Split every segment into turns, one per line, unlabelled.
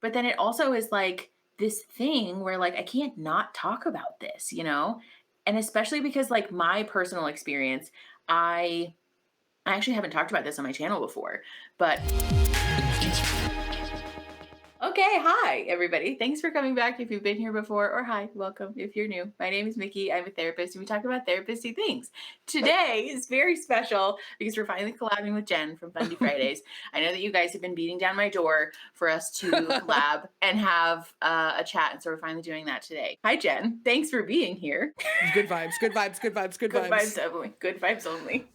But then it also is like this thing where like I can't not talk about this, you know? And especially because like my personal experience, I I actually haven't talked about this on my channel before, but okay, hi everybody. Thanks for coming back if you've been here before, or hi, welcome if you're new. My name is Mickey. I'm a therapist and we talk about therapist-y things. Today is very special because we're finally collabing with Jen from Fundie Fridays. I know that you guys have been beating down my door for us to collab and have a chat, and so we're finally doing that today. Hi Jen, thanks for being here.
Good vibes, good vibes, good vibes, good
Good
vibes.
vibes only. Good vibes only.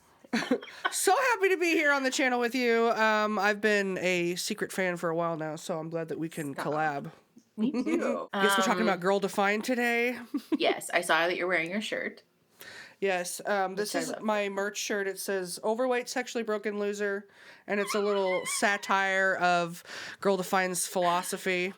So happy to be here on the channel with you. I've been a secret fan for a while now, so I'm glad that we can
Stop.
collab.
Me too.
Guess we're talking about Girl Defined today.
Yes, I saw that you're wearing your shirt.
Yes, this
talk
is
about
my merch shirt. It says "Overweight, Sexually Broken Loser," and it's a little satire of Girl Defined's philosophy.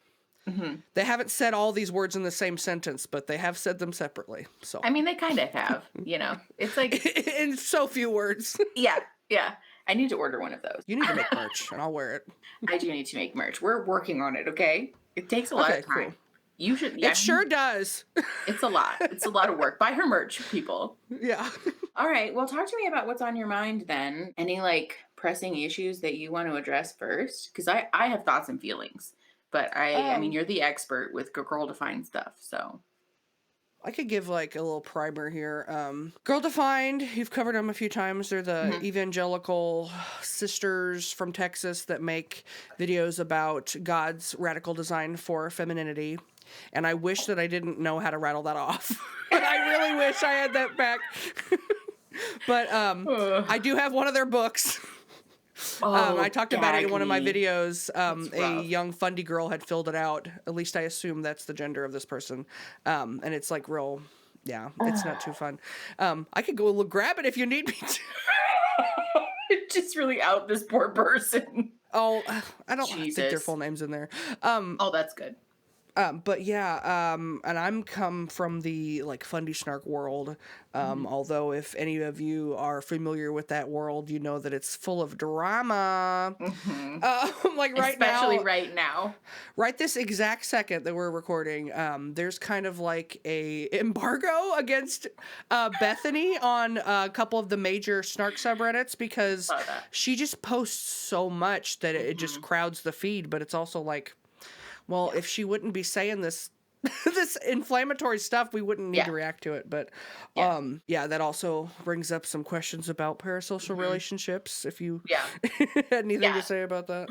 Mm-hmm.
They haven't said all these words in the same sentence, but they have said them separately. So,
I mean, they kind of have, you know. It's like,
in so few words.
yeah, yeah. I need to order one of those.
You need to make merch, and I'll wear it.
I do need to make merch. We're working on it, okay? It takes a lot
Okay,
of time.
cool.
You should, yeah,
It sure does.
it's a lot. It's a lot of work. Buy her merch, people.
Yeah.
All right. Well, talk to me about what's on your mind then. Any like pressing issues that you want to address first? Because I have thoughts and feelings, but I mean,
Um,
you're the expert with girl defined stuff, so.
I could give like a little primer here. Girl Defined, you've covered them a few times. They're the
Mhm.
evangelical sisters from Texas that make videos about God's radical design for femininity. And I wish that I didn't know how to rattle that off. I really wish I had that back. But I do have one of their books.
Oh,
I talked about it
gag
in one of my
me.
videos.
That's
A
rough.
young Fundie girl had filled it out. At least I assume that's the gender of this person. And it's like real, yeah, it's not too fun. I could go grab it if you need me to.
Just really out this poor person.
Oh, I don't think their
Jesus.
full name's in there.
Oh, that's good.
But yeah, and I'm come from the like Fundie snark world.
Mhm.
Although if any of you are familiar with that world, you know that it's full of drama.
Mhm.
Like right
Especially
now,
right now.
right this exact second that we're recording, there's kind of like a embargo against Bethany on a couple of the major snark subreddits because
Saw that.
she just posts so much that it just
Mhm.
crowds the feed. But it's also like, well,
Yeah.
if she wouldn't be saying this this inflammatory stuff, we wouldn't need to
Yeah.
react to it. But
Yeah.
yeah, that also brings up some questions about parasocial
Mhm.
relationships. If you
Yeah.
had anything to
Yeah.
say about that.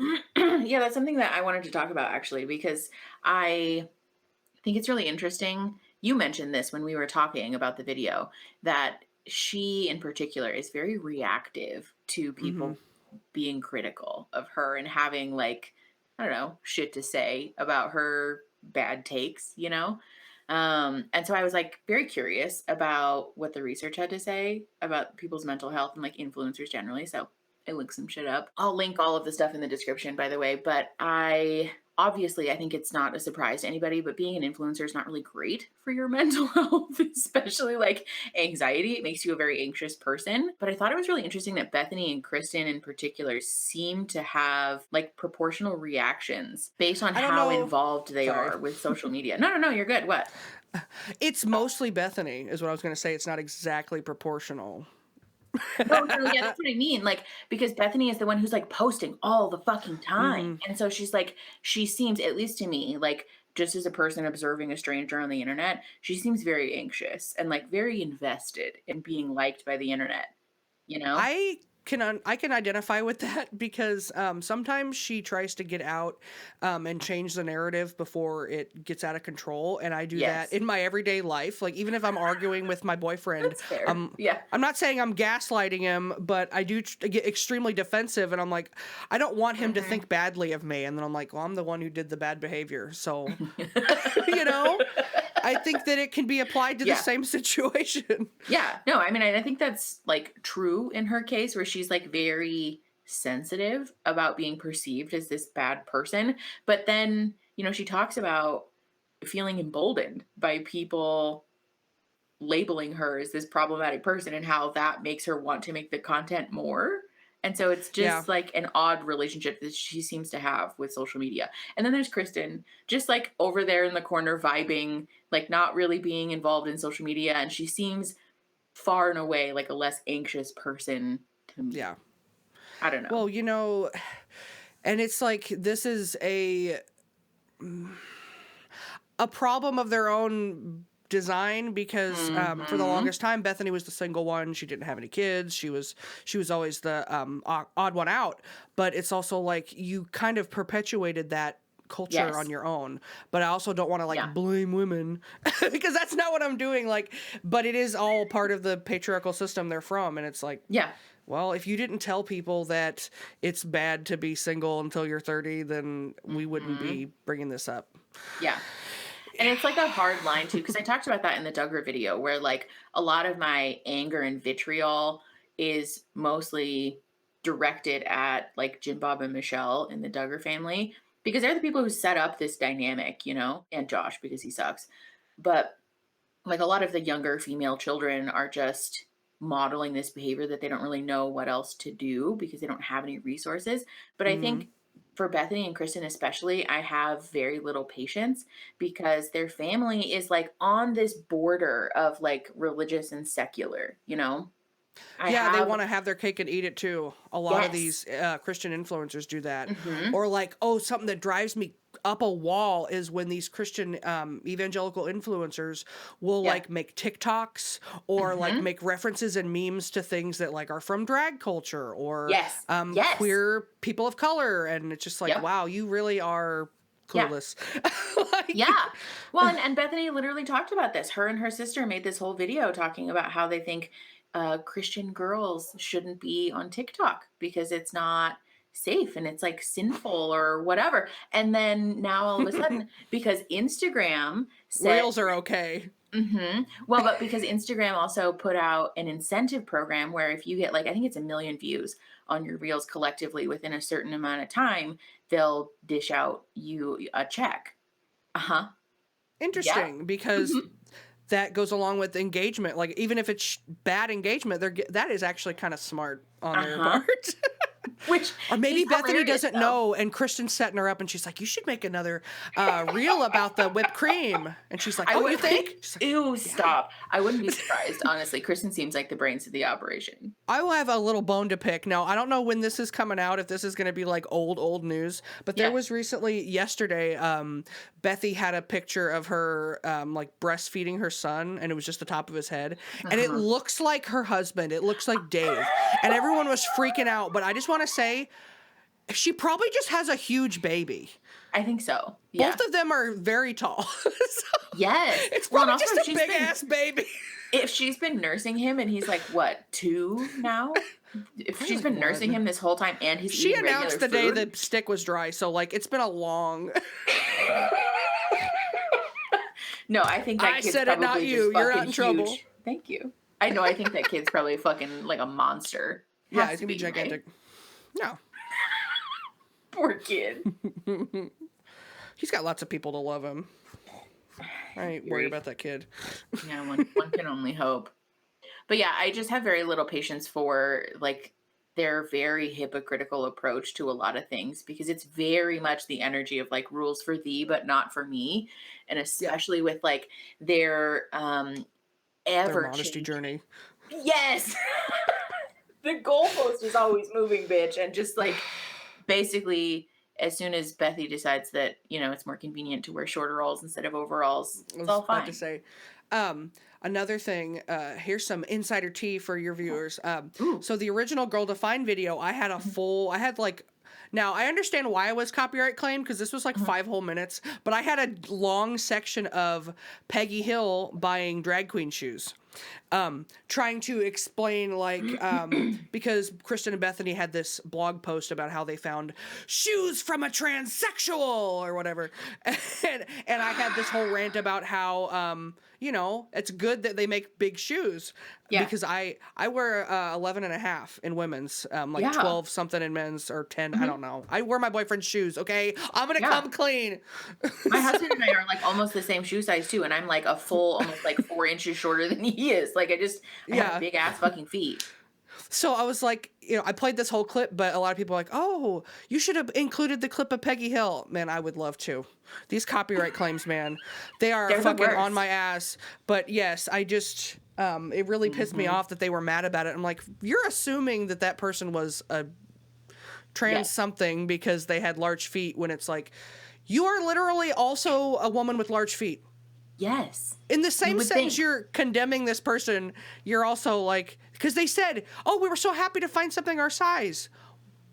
Yeah, that's something that I wanted to talk about actually because I think it's really interesting. You mentioned this when we were talking about the video that she in particular is very reactive to
Hmm.
people being critical of her and having like, I don't know, shit to say about her bad takes, you know? And so I was like very curious about what the research had to say about people's mental health and like influencers generally. So I linked some shit up. I'll link all of the stuff in the description, by the way. But I think it's not a surprise to anybody, but being an influencer is not really great for your mental health, especially like anxiety. It makes you a very anxious person. But I thought it was really interesting that Bethany and Kristen in particular seem to have like proportional reactions based on
I don't
how
know.
involved they
Sorry.
are with social media. No, no, no, you're good. What?
It's mostly Bethany, is what I was going to say. It's not exactly proportional.
No, no, yeah, that's what I mean. Like, because Bethany is the one who's like posting all the fucking time.
Hmm.
And so she's like, she seems, at least to me, like just as a person observing a stranger on the internet, she seems very anxious and like very invested in being liked by the internet, you know?
I can identify with that because sometimes she tries to get out and change the narrative before it gets out of control, and I do that
Yes.
in my everyday life. Like even if I'm arguing with my boyfriend,
That's fair. Yeah.
I'm not saying I'm gaslighting him, but I do get extremely defensive, and I'm like, I don't want him to
Mhm.
think badly of me, and then I'm like, well, I'm the one who did the bad behavior, so you know. I think that it can be applied to the
Yeah.
same situation.
Yeah. No, I mean, I think that's like true in her case where she's like very sensitive about being perceived as this bad person. But then, you know, she talks about feeling emboldened by people labeling her as this problematic person and how that makes her want to make the content more. And so it's
Yeah.
just like an odd relationship that she seems to have with social media. And then there's Kristen, just like over there in the corner vibing, like not really being involved in social media. And she seems far and away like a less anxious person to me.
Yeah.
I don't know.
Well, and it's like this is a problem of their own design because for the
Hmm.
longest time Bethany was the single one. She didn't have any kids. She was always the odd one out. But it's also like you kind of perpetuated that culture on
Yes.
your own. But I also don't want to like
Yeah.
blame women because that's not what I'm doing. Like, but it is all part of the patriarchal system they're from, and it's like,
Yeah.
well, if you didn't tell people that it's bad to be single until you're 30, then we wouldn't
Hmm.
be bringing this up.
Yeah. And it's like a hard line too, because I talked about that in the Duggar video where like a lot of my anger and vitriol is mostly directed at like Jim Bob and Michelle in the Duggar family because they're the people who set up this dynamic, and Josh because he sucks. But like a lot of the younger female children are just modeling this behavior that they don't really know what else to do because they don't have any resources. But I
Hmm.
think for Bethany and Kristen especially, I have very little patience because their family is like on this border of like religious and secular. I
Yeah, they
have
want to have their cake and eat it too. A lot of
yes.
these Christian influencers do that.
Mhm.
Or like, oh, something that drives me up a wall is when these Christian evangelical influencers will
Yeah.
like make TikToks or like
Mhm.
make references and memes to things that like are from drag culture or
Yes. Yes.
queer people of color, and it's just like,
Yep.
wow, you really are
Yeah.
clueless.
Yeah.
Like,
Well, and Bethany literally talked about this. Her and her sister made this whole video talking about how they think Christian girls shouldn't be on TikTok because it's not safe and it's like sinful or whatever. And then now all of a sudden, because Instagram said,
reels are okay.
well, but because Instagram also put out an incentive program where if you get like, I think it's 1 million views on your reels collectively within a certain amount of time, they'll dish out you a check. Uh huh. Yep.
Interesting, because that goes along with engagement. Like even if it's bad engagement, that is actually kind of smart on their
Uh-huh.
part.
Which
Or maybe
is
Bethany
hilarious
doesn't
though.
know, and Kristen's setting her up, and she's like, "You should make another reel about the whipped cream." And she's like,
I
"Oh,
would
you think?" She's like,
ew,
"Yeah."
stop. I wouldn't be surprised, honestly. Kristen seems like the brains of the operation.
I will have a little bone to pick. Now, I don't know when this is coming out, if this is going to be like old news, but there
Yeah.
was recently, yesterday, Bethy had a picture of her like breastfeeding her son, and it was just the top of his head. And it
Uh-huh.
looks like her husband. It looks like Dave. And everyone was freaking out. But I just want to say, she probably just has a huge baby.
I think so. Yeah.
Both of them are very tall. So
Yes.
it's
Well, and
probably
also
just a big ass baby.
if she's been nursing him and he's like what, 2 now? If
Probably
she's
like
been nursing
one.
him this whole time and he's
She
eating regular
announced the day
food.
the stick was dry, so like it's been a long.
No, I think that
I
kid's
said it, not
probably
you.
just
You're
fucking
not in trouble.
huge. Thank you. I know. I think that kid's probably fucking like a monster.
Yeah,
Has
it's
to
gonna be
be, right?
gigantic. No,
Poor kid.
he's got lots of people to love him. I ain't worried
Agree.
about that kid.
Yeah, one can only hope. But yeah, I just have very little patience for like their very hypocritical approach to a lot of things because it's very much the energy of like rules for thee but not for me, and
Yeah,
especially with like their
their
ever
modesty
changing.
journey.
Yes. The goalpost is always moving, bitch, and just like basically as soon as Bethy decides that, it's more convenient to wear shorter alls instead of overalls,
I
it's
was
all
about to
fine.
say. Another thing, here's some insider tea for your viewers.
Ooh.
So the original Girl Defined video, I had like, now I understand why it was copyright claimed because this was like 5 whole minutes, but I had a long section of Peggy Hill buying drag queen shoes. Trying to explain like because Kristen and Bethany had this blog post about how they found shoes from a transsexual or whatever, and I had this whole rant about how it's good that they make big shoes
Yeah.
because I wear 11 and a half in women's, like
Yeah.
12 something in men's, or 10, I don't know. I wear my boyfriend's shoes, okay? I'm gonna
Yeah.
come clean.
My husband and I are like almost the same shoe size too, and I'm like a full almost like 4 inches shorter than he is. Like I have
Yeah.
big ass fucking feet.
So I was like, I played this whole clip, but a lot of people are like, oh, you should have included the clip of Peggy Hill. Man, I would love to. These copyright claims, man, they are
They're the
fucking on
worst.
my ass. But yes, I just, it really pissed me off that they were mad about it. I'm like, you're assuming that person was a trans something because they had large feet, when it's like, you are literally also a woman with large feet.
Yes.
In the same sentence you're condemning this person, you're also like, because they said, oh, we were so happy to find something our size.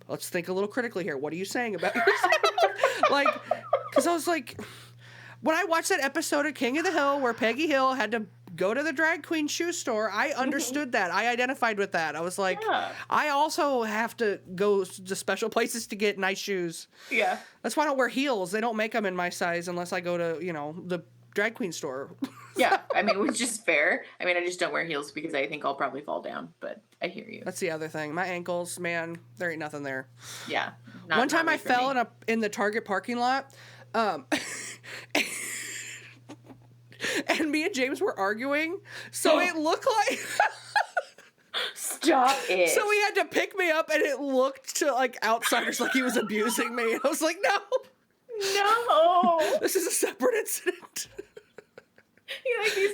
Let's think a little critically here. What are you saying about yourself? Like, because I was like, when I watched that episode of King of the Hill where Peggy Hill had to go to the drag queen shoe store, I understood that. I identified with that. I was like, I also have to go to special places to get nice shoes.
Yeah.
That's why I don't wear heels. They don't make them in my size unless I go to, the drag queen store.
Yeah, I mean, which is fair. I mean, I just don't wear heels because I think I'll probably fall down, but I hear you.
That's the other thing. My ankles, man, there ain't nothing there.
Yeah.
One time I fell in the Target parking lot, and me and James were arguing, so it looked like...
Stop it.
So he had to pick me up, and it looked to, like, outsiders like he was abusing me. I was like, no.
No.
This is a separate incident.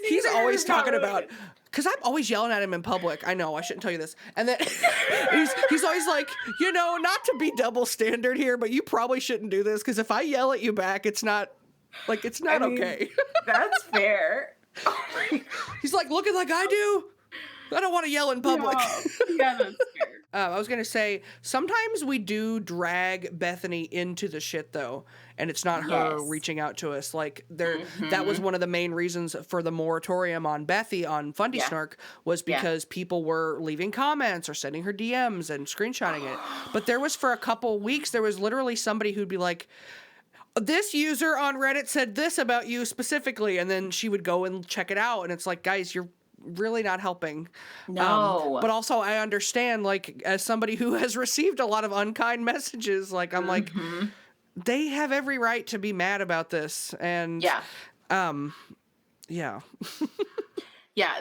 He's
always talking about, because I'm always yelling at him in public. I know I shouldn't tell you this. And then he's always like, not to be double standard here, but you probably shouldn't do this, because if I yell at you back, it's not okay.
That's fair.
He's like, looking like I do. I don't want to yell in public.
Yeah, that's fair.
I was going to say, sometimes we do drag Bethany into the shit, though, and it's not her reaching out to us. Like, that was one of the main reasons for the moratorium on Bethy on Fundie Snark, was because people were leaving comments or sending her DMs and screenshotting it. But there was, for a couple weeks, there was literally somebody who'd be like, this user on Reddit said this about you specifically, and then she would go and check it out, and it's like, guys, you're really not helping.
No.
But also I understand, like, as somebody who has received a lot of unkind messages, like, I'm like, they have every right to be mad about this. And yeah.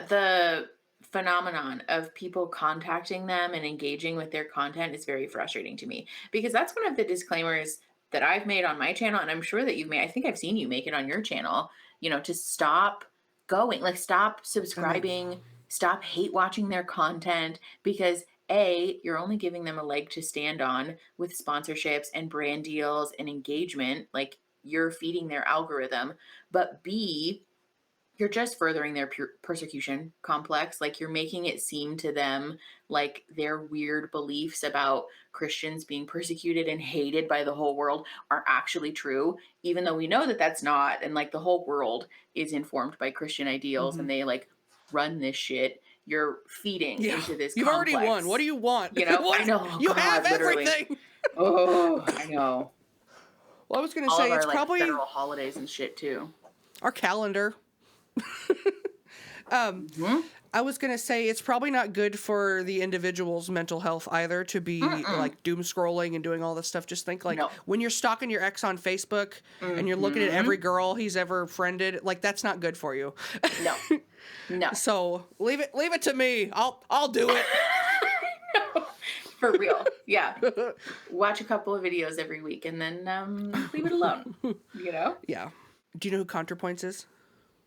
The phenomenon of people contacting them and engaging with their content is very frustrating to me, because that's one of the disclaimers that I've made on my channel, and I'm sure that you've made. I think I've seen you make it on your channel, to stop going, like, stop subscribing, stop hate watching their content, because you're only giving them a leg to stand on with sponsorships and brand deals and engagement, like, you're feeding their algorithm, but B, you're just furthering their persecution complex. Like, you're making it seem to them like their weird beliefs about Christians being persecuted and hated by the whole world are actually true, even though we know that that's not. And, like, the whole world is informed by Christian ideals, and they, like, run this shit. You're feeding into this
You've
complex.
already won. What do you want?
I know.
You have
literally.
everything.
Oh, I know.
Well, I was going to
All
say,
of our,
it's
like,
probably
federal holidays and shit too.
Our calendar. I was going to say, it's probably not good for the individual's mental health either to be like doom scrolling and doing all this stuff. Just think, like, when you're stalking your ex on Facebook and you're looking at every girl he's ever friended, like, that's not good for you.
No.
So leave it to me. I'll do it.
For real. Yeah. Watch a couple of videos every week and then leave it alone.
Yeah. Do you know who ContraPoints is?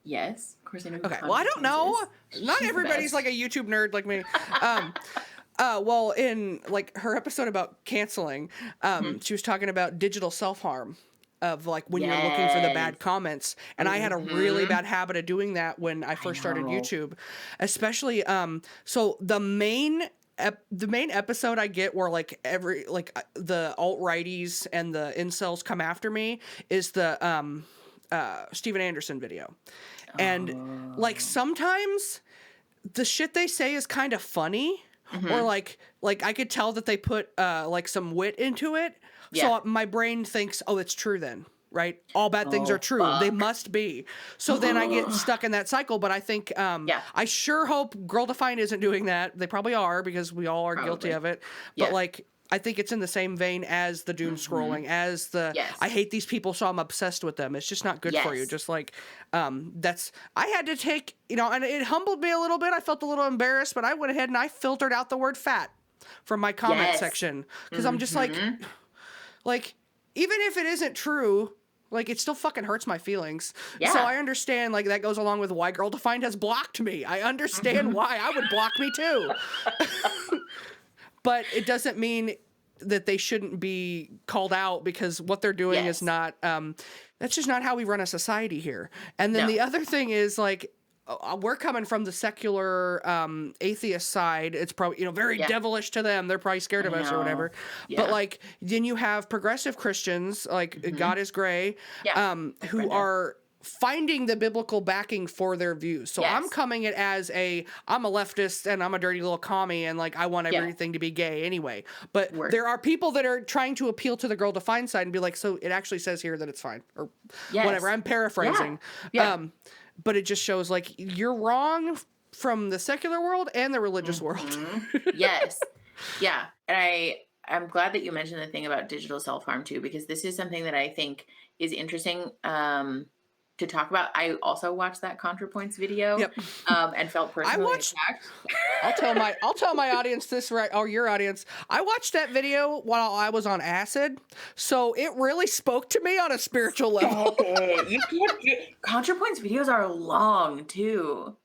Yes, of course I know.
Okay, well, I don't know. Not everybody's like a YouTube nerd like me. Well, in, like, her episode about canceling, she was talking about digital self-harm, of, like, when you're looking for the bad comments. And I had a really bad habit of doing that when I first started YouTube, especially, so the main episode I get where, like, the alt-righties and the incels come after me is the Steven Anderson video. And like, sometimes the shit they say is kind of funny, or like I could tell that they put like some wit into it. So my brain thinks, oh, it's true then, right? All bad things are true. Fuck. They must be. So then I get stuck in that cycle. But I think I sure hope Girl Defined isn't doing that. They probably are, because we all are guilty of it. But like, I think it's in the same vein as the doom scrolling, as the I
Yes.
hate these people, so I'm obsessed with them. It's just not good for you.
Yes.
Just like that's I had to take, and it humbled me a little bit. I felt a little embarrassed, but I went ahead and I filtered out the word fat from my comment
Yes.
section because I'm just
Mm-hmm.
like even if it isn't true, like it still fucking hurts my feelings. So
Yeah.
I understand like that goes along with why Girl Defined has blocked me. I understand
Mm-hmm.
why I would block me too. But it doesn't mean that they shouldn't be called out because what they're doing is
Yes.
not that's just not how we run a society here. And then
No.
the other thing is like we're coming from the secular atheist side. It's probably very
Yeah.
devilish to them. They're probably scared
I
of us or
know.
whatever. But
Yeah.
like then you have progressive Christians like
Mm-hmm.
God is Gray,
Yeah. Like
who
Brenda.
are finding the biblical backing for their views. So I'm
Yes.
coming it as I'm a leftist and I'm a dirty little commie and like I want
Yeah.
everything to be gay anyway. But
Word.
there are people that are trying to appeal to the Girl Defined side and be like, so it actually says here that it's fine or whatever.
Yes.
I'm paraphrasing.
Yeah.
But it just shows like you're wrong from the secular world and the religious world.
Mm-hmm. Yes. Yeah. And I'm glad that you mentioned the thing about digital self-harm too, because this is something that I think is interesting to talk about. I also watched that ContraPoints video
Yep.
and felt
I
personally
watched
attacked.
I'll tell my audience this right or your audience. I watched that video while I was on acid, so it really spoke to me on a spiritual level.
Stop it. ContraPoints videos are long too.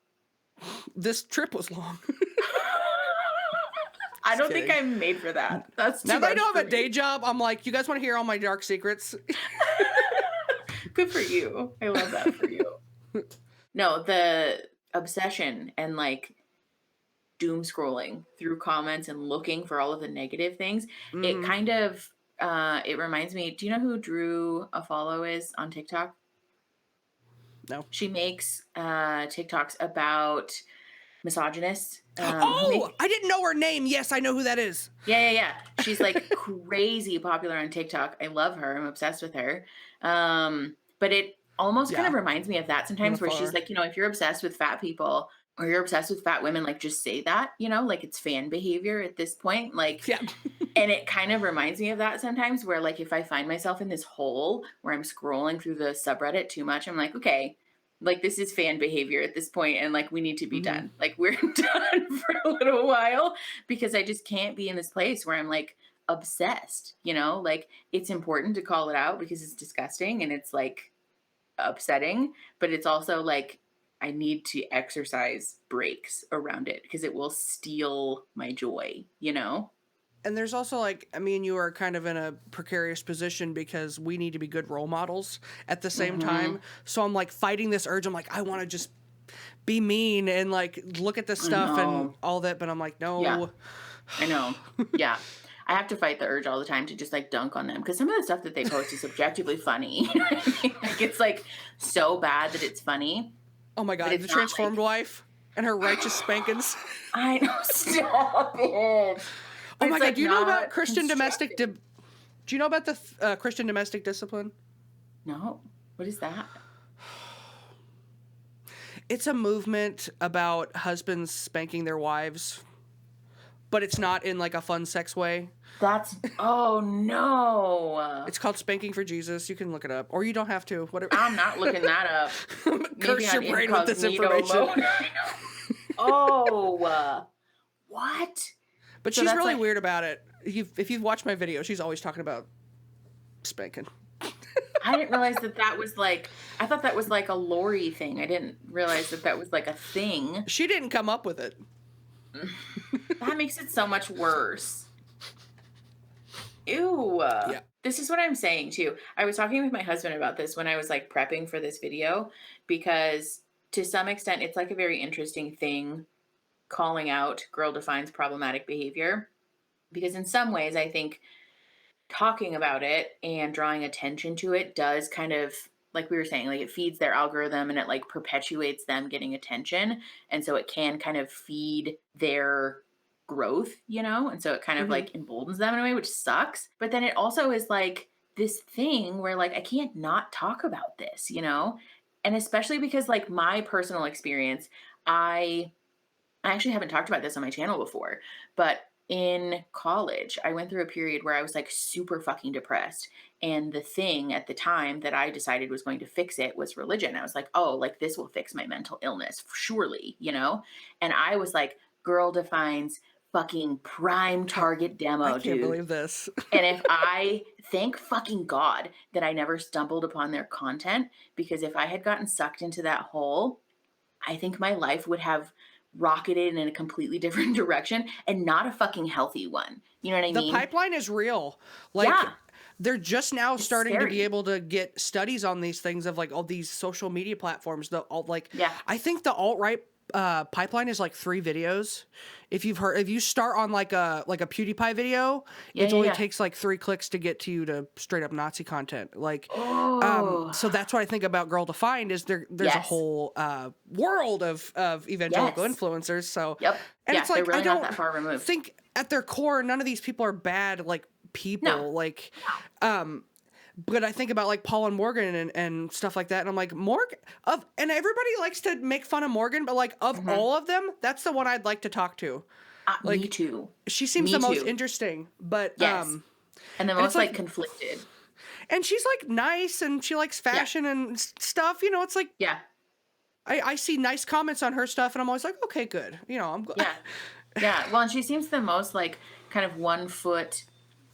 This trip was long.
I don't
kidding.
think I'm made for that. That's too
Now that I
much
don't
for
have a day
me.
job, I'm like, you guys want to hear all my dark secrets?
Good for you. I love that for you. No, the obsession and like doom scrolling through comments and looking for all of the negative things, it
Hmm.
kind of it reminds me, do you know who Drew a follow is on TikTok?
No.
She makes TikToks about misogynists who
Oh,
make
I didn't know her name. Yes, I know who that is.
yeah. She's like crazy popular on TikTok. I love her. I'm obsessed with her. But it almost kind
Yeah,
of reminds me of that
I'm gonna
sometimes where
follow
she's
her.
like, if you're obsessed with fat people or you're obsessed with fat women, like just say that, like it's fan behavior at this point. Like,
Yeah.
and it kind of reminds me of that sometimes where like if I find myself in this hole where I'm scrolling through the subreddit too much, I'm like, okay, like this is fan behavior at this point and like we need to be
Hmm.
done. Like we're done for a little while because I just can't be in this place where I'm like obsessed, like it's important to call it out because it's disgusting and it's like upsetting, but it's also like I need to exercise breaks around it because it will steal my joy.
And there's also like, me and you are kind of in a precarious position because we need to be good role models at the same
Mm-hmm.
time. So I'm like fighting this urge. I'm like, I want to just be mean and like look at this
I
stuff and
know.
all that. But I'm like,
Yeah,
no.
I know. Yeah. I have to fight the urge all the time to just like dunk on them because some of the stuff that they post is objectively funny. You know what I mean? Like it's like so bad that it's funny,
Oh my
but
God, the
it's not
transformed
like
wife and her righteous spankings.
I know. Stop it.
Oh
But
my
it's
God,
like
do you know about
not
Christian domestic?
constructive.
Do you know about the Christian domestic discipline?
No, what is that?
It's a movement about husbands spanking their wives, but it's not in like a fun sex way.
Oh no.
It's called Spanking for Jesus. You can look it up, or you don't have to. Whatever.
I'm not looking that up. Maybe
Curse
on
your brain with this
incognito
information.
mode. Oh, what?
But
So
she's
that's
really
like,
weird about it. If you've watched my video, she's always talking about spanking.
I didn't realize that was like, I thought that was like a Lori thing. I didn't realize that was like a thing.
She didn't come up with it.
That makes it so much worse. Ew.
Yeah.
This is what I'm saying too. I was talking with my husband about this when I was like prepping for this video because to some extent it's like a very interesting thing calling out Girl Defines problematic behavior because in some ways I think talking about it and drawing attention to it does kind of like we were saying, like it feeds their algorithm and it like perpetuates them getting attention. And so it can kind of feed their growth, and so it kind of
Hmm.
like emboldens them in a way, which sucks. But then it also is like this thing where like I can't not talk about this, and especially because like my personal experience, I actually haven't talked about this on my channel before, but in college, I went through a period where I was like super fucking depressed. And the thing at the time that I decided was going to fix it was religion. I was like, oh, like this will fix my mental illness, surely, you know? And I was like, girl defines fucking prime target
I
demo,
can't
dude.
believe this.
And if I thank fucking God that I never stumbled upon their content, because if I had gotten sucked into that hole, I think my life would have rocketed in a completely different direction and not a fucking healthy one. You know what I
The
mean?
pipeline is real. Like,
Yeah,
they're just now
it's
starting to be
scary.
able to get studies on these things of like all these social media platforms. The alt, like,
Yeah.
I think the alt right pipeline is like 3 videos. If you've heard, if you start on like a PewDiePie video,
Yeah,
it
yeah,
only
yeah.
takes like 3 clicks to get to you to straight up Nazi content. Like,
Oh,
so that's what I think about Girl Defined is there's a
yes.
whole world of evangelical
Yes.
influencers. So,
Yep.
and
Yeah,
it's
they're
like I
really not
don't
that far removed.
think at their core none of these people are bad like
No.
people. Like,
No.
but I think about like Paul and Morgan and stuff like that, and I'm like Morgan and everybody likes to make fun of Morgan, but like of
Mhm.
all of them, that's the one I'd like to talk to.
Me
Like
too.
she seems the
Me
most
too.
interesting, but
Yes. And the
and it's
most like
like
conflicted.
and she's like nice and she likes
Yeah.
fashion and stuff. You know, it's like
Yeah.
I see nice comments on her stuff, and I'm always like, okay, good. You know, I'm
Yeah. Yeah. Well, and she seems the most like kind of one foot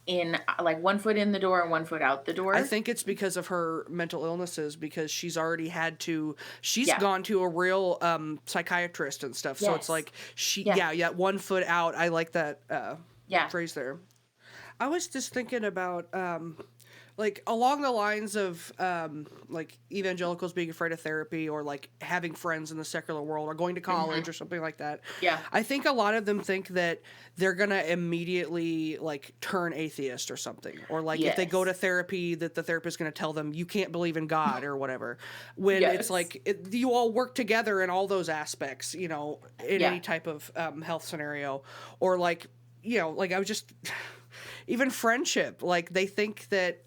in the door and one foot out the
I
door.
think it's because of her mental illnesses because she's already had to she's
Yeah.
gone to a real psychiatrist and stuff. So it's
Yes.
like she
Yeah.
yeah, 1 foot out. I like that
Yeah.
phrase there. I was just thinking about like along the lines of like evangelicals being afraid of therapy or like having friends in the secular world or going to college
Mhm.
or something like that.
Yeah.
I think a lot of them think that they're gonna immediately like turn atheist or something, or like if they go to
Yes.
therapy that the therapist is gonna tell them you can't believe in God or whatever. When it's
Yes.
like you all work together in all those aspects, you know, in
Yeah.
any type of health scenario, or like you know, like I was just even friendship, like they think that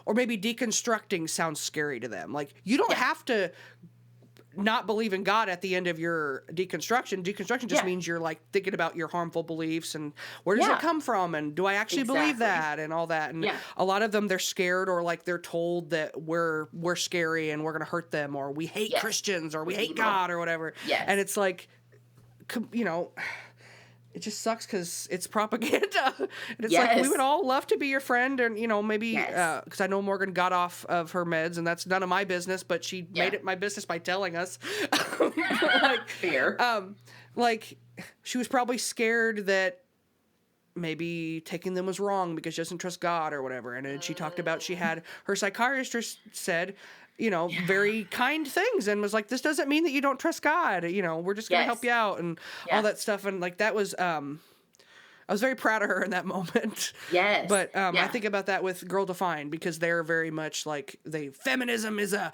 or maybe deconstructing sounds scary to them. Like you don't
Yeah.
have to not believe in God at the end of your deconstruction just
Yeah.
means you're like thinking about your harmful beliefs and where does it
Yeah.
come from and do I actually believe
Exactly.
that and all that. And
Yeah.
a lot of them they're scared or like they're told that we're scary and we're going to hurt them or we hate
Yes.
Christians or we
We're
hate
evil.
God or whatever.
Yes.
And it's like you know, it just sucks because it's propaganda. And it's like, we would
Yes.
all love to be your friend. And, you know, maybe,
Yes.
because I know Morgan got off of her meds and that's none of my business, but she
Yeah.
made it my business by telling us. like,
Fair.
like, she was probably scared that maybe taking them was wrong because she doesn't trust God or whatever. And then she talked about she had her psychiatrist said, you know,
Yeah.
very kind things and was like, this doesn't mean that you don't trust God. You know, we're just going to help
Yes.
you out and
Yeah.
all that stuff. And like, that was, I was very proud of her in that moment.
Yes.
But I
Yeah.
think about that with Girl Defined because they're very much like feminism is a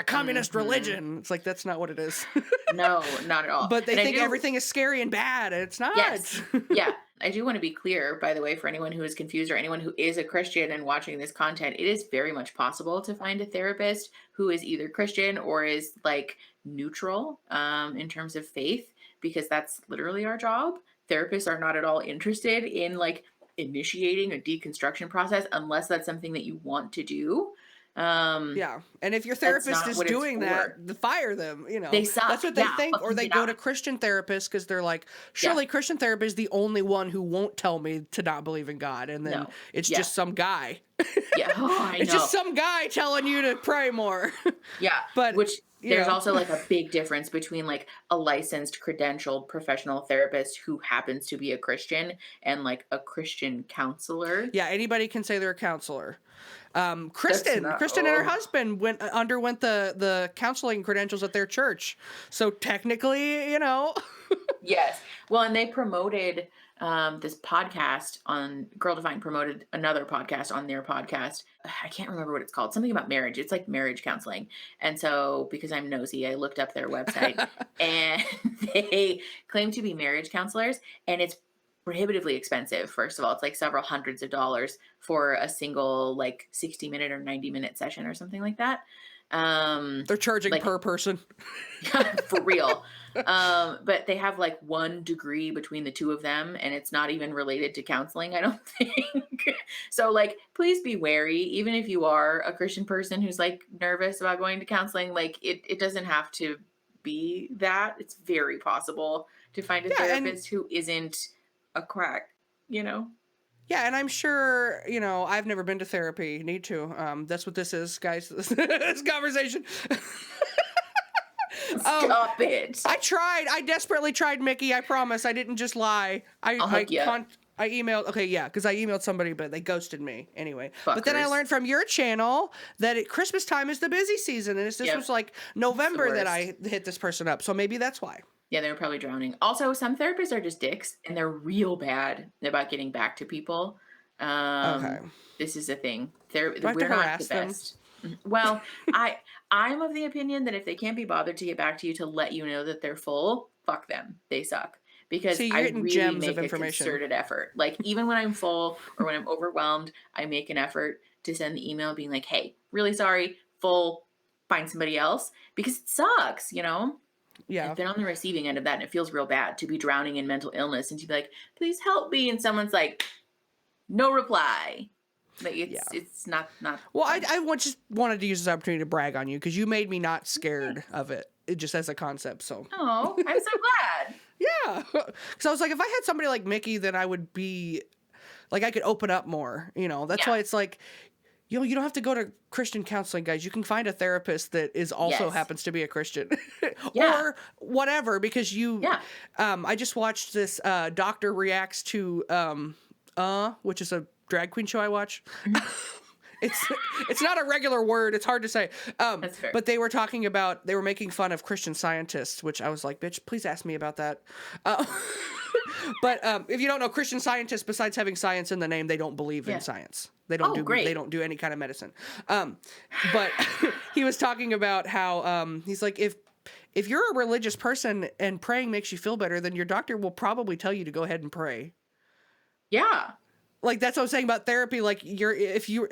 communist
Mhm.
religion. It's like that's not what it is.
No, not at all.
But they
And I
think
do
everything is scary and bad, and it's not.
Yes. Yeah. I do want to be clear, by the way, for anyone who is confused or anyone who is a Christian and watching this content, it is very much possible to find a therapist who is either Christian or is like neutral in terms of faith, because that's literally our job. Therapists are not at all interested in like initiating a deconstruction process unless that's something that you want to do. Um,
Yeah. And if your
that's
therapist
not
is
what it's
doing
for.
that, fire them, you know.
They
That's
suck.
what they
Yeah.
think. Or
Fucking
they
get
go
out.
to Christian therapists because they're like,
Yeah.
surely Christian therapist is the only one who won't tell me to not believe in God. And then
No.
it's
Yeah.
just some guy.
Yeah. Oh, I
It's
know.
just some guy telling you to pray more.
Yeah,
But,
which
you
there's
know.
also like a big difference between like a licensed, credentialed professional therapist who happens to be a Christian and like a Christian counselor.
Yeah, anybody can say they're a counselor.
That's
Kristen
not.
and her husband underwent the counseling credentials at their church. So technically, you know.
Yes. Well, and they promoted this podcast on Girl Divine promoted another podcast on their podcast. I can't remember what it's called. Something about marriage. It's like marriage counseling. And so because I'm nosy, I looked up their website and they claim to be marriage counselors, and it's prohibitively expensive. First of all, it's like several hundreds of dollars for a single like 60-minute or 90-minute session or something like that.
They're charging
like
per person.
for real. But they have like 1 degree between the two of them, and it's not even related to counseling, I don't think. So, like, please be wary, even if you are a Christian person who's like nervous about going to counseling. Like, it doesn't have to be that. It's very possible to find a
Yeah, and
therapist who isn't a quack, you know?
yeah, and I'm sure, I've never been to therapy. Need to. That's what this is, guys. This conversation.
Stop it.
I tried. I desperately tried, Mickey. I promise. I didn't just lie.
I'll hook you up.
I emailed. Okay, yeah, because I emailed somebody, but they ghosted me anyway. But then I
Fuckers.
learned from your channel that Christmas time is the busy season, and this
Yep.
was like November that
worst.
I hit this person up. So maybe that's why.
Yeah, they were probably drowning. Also, some therapists are just dicks, and they're real bad about getting back to people.
Okay.
This is a thing.
Do I have to
We're not the
harass them?
best. Well, I'm of the opinion that if they can't be bothered to get back to you to let you know that they're full, fuck them. They suck. Because
See, you're
I
getting
really
gems
make
of
a
information.
concerted effort. Like, even when I'm full or when I'm overwhelmed, I make an effort to send the email being like, hey, really sorry, full, find somebody else. Because it sucks, you know?
Yeah.
I've been on the receiving end of that, and it feels real bad to be drowning in mental illness and to be like, please help me. And someone's like, no reply. Like, it's not.
Well, just wanted to use this opportunity to brag on you because you made me not scared of it, just as a concept. So.
Oh, I'm so glad.
Yeah. Because I was like, if I had somebody like Mickey, then I would be like, I could open up more. That's why it's like, you don't have to go to Christian counseling, guys. You can find a therapist that is also
Yes.
happens to be a Christian
Yeah.
or whatever, because I just watched this Doctor Reacts to which is a drag queen show I watch. It's not a regular word. It's hard to say.
That's fair.
But they were making fun of Christian scientists, which I was like, bitch, please ask me about that. But if you don't know, Christian scientists, besides having science in the name, they don't believe in science. They don't They don't do any kind of medicine. But he was talking about how he's like, if you're a religious person and praying makes you feel better, then your doctor will probably tell you to go ahead and pray.
Yeah.
Like, that's what I'm saying about therapy. Like, if you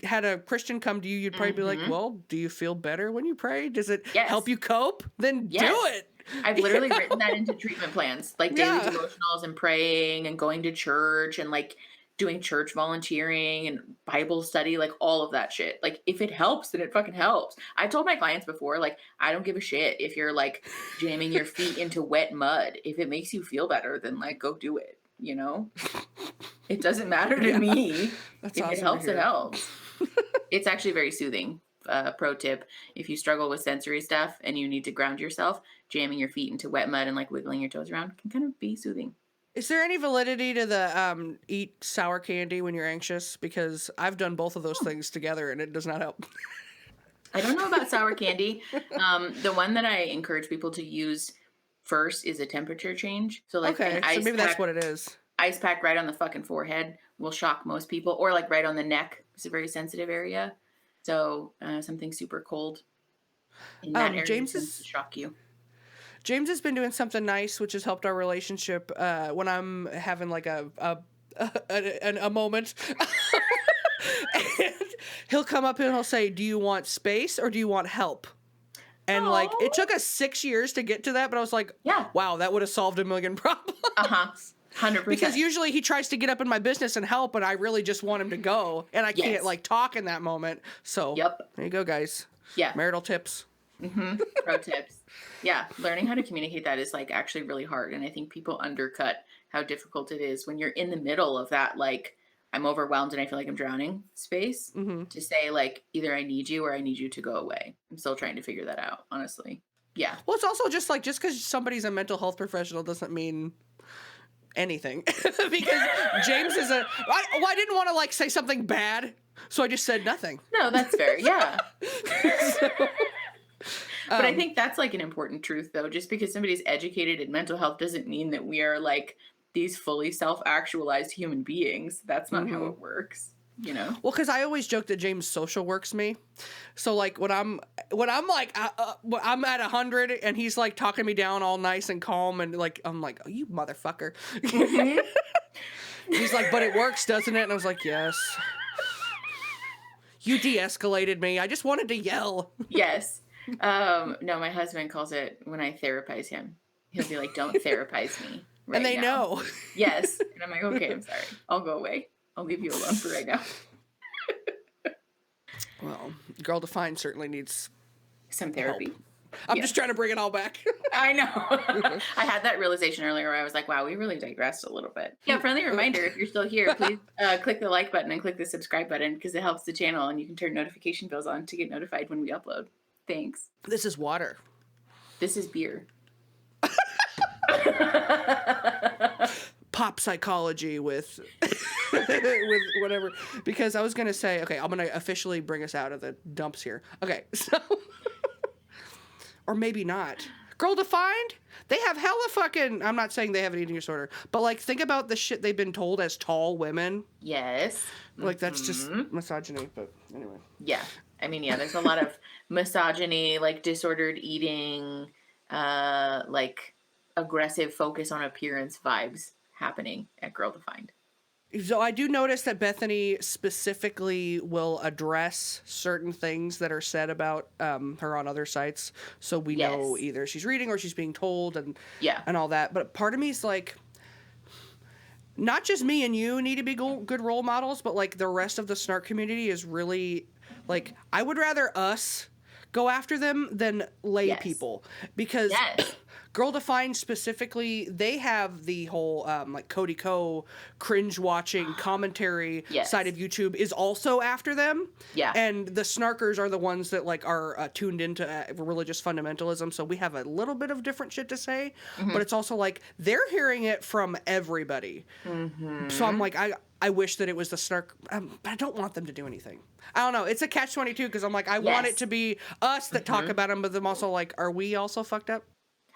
had a Christian come to you, you'd probably be like, well, do you feel better when you pray? Does it help you cope? Then do it.
I've literally written that into treatment plans, like daily devotionals and praying and going to church and like doing church volunteering and Bible study, like all of that shit. Like, if it helps, then it fucking helps. I told my clients before, like, I don't give a shit if you're like jamming your feet into wet mud. If it makes you feel better, then like go do it. It doesn't matter to me.
That's
if
awesome
it helps,
to
it
hear.
helps. It's actually very soothing. Pro tip: if you struggle with sensory stuff and you need to ground yourself, jamming your feet into wet mud and like wiggling your toes around can kind of be soothing.
Is there any validity to the eat sour candy when you're anxious? Because I've done both of those things together and it does not help.
I don't know about sour candy. The one that I encourage people to use first is a temperature change. So like an ice
so maybe
pack,
that's what it is.
Ice pack right on the fucking forehead will shock most people, or like right on the neck. It's a very sensitive area. So something super cold in that area tends to shock you.
James has been doing something nice, which has helped our relationship when I'm having like a moment. And he'll come up and he'll say, do you want space or do you want help? And like, it took us 6 years to get to that, but I was like, wow, that would have solved a million problems.
100%.
Because usually he tries to get up in my business and help, and I really just want him to go, and I can't like talk in that moment. So there you go, guys.
Yeah.
Marital tips.
Pro tips. Yeah. Learning how to communicate that is like actually really hard. And I think people undercut how difficult it is when you're in the middle of that, like, I'm overwhelmed and I feel like I'm drowning space to say like, either I need you or I need you to go away. I'm still trying to figure that out, honestly. Yeah.
Well, it's also just like, just because somebody's a mental health professional doesn't mean anything. Because James is I didn't want to like say something bad, so I just said nothing.
No, that's fair. Yeah. But I think that's like an important truth though. Just because somebody's educated in mental health doesn't mean that we are like these fully self-actualized human beings. That's not how it works, you know?
Well, because I always joke that James social works me. So like when I'm like I'm at 100 and he's like talking me down all nice and calm and like I'm like, oh, you motherfucker. He's like, but it works, doesn't it? And I was like, yes. You de-escalated me. I just wanted to yell.
Yes. No, my husband calls it when I therapize him. He'll be like, "Don't therapize me right
And they
now."
know.
Yes. And I'm like, "Okay, I'm sorry. I'll go away. I'll leave you alone for right now."
Well, Girl Defined certainly needs
Some
help.
therapy.
I'm
Yes.
just trying to bring it all back.
I know. I had that realization earlier where I was like, wow, we really digressed a little bit. Yeah, friendly reminder, if you're still here, please click the like button and click the subscribe button because it helps the channel and you can turn notification bells on to get notified when we upload. Thanks.
This is water.
This is beer.
Pop psychology with with whatever. Because I was going to say, okay, I'm going to officially bring us out of the dumps here. Okay, so... Or maybe not. Girl Defined? They have hella fucking... I'm not saying they have an eating disorder, but, like, think about the shit they've been told as tall women.
Yes.
Like, that's just misogyny, but anyway.
Yeah. I mean, yeah, there's a lot of misogyny, like disordered eating, like aggressive focus on appearance vibes happening at Girl Defined.
So I do notice that Bethany specifically will address certain things that are said about her on other sites, so we know either she's reading or she's being told, and all that. But part of me is like, not just me and you need to be good role models, but like the rest of the snark community is really like, I would rather us go after them than lay people, because Girl Defined specifically, they have the whole like Cody Co cringe watching commentary side of YouTube is also after them. Yeah. And the snarkers are the ones that like are tuned into religious fundamentalism. So we have a little bit of different shit to say, but it's also like they're hearing it from everybody. So I'm like, I wish that it was the snark. I don't want them to do anything. I don't know. It's a catch-22 because I'm like, I want it to be us that talk about them, but I'm also like, are we also fucked up?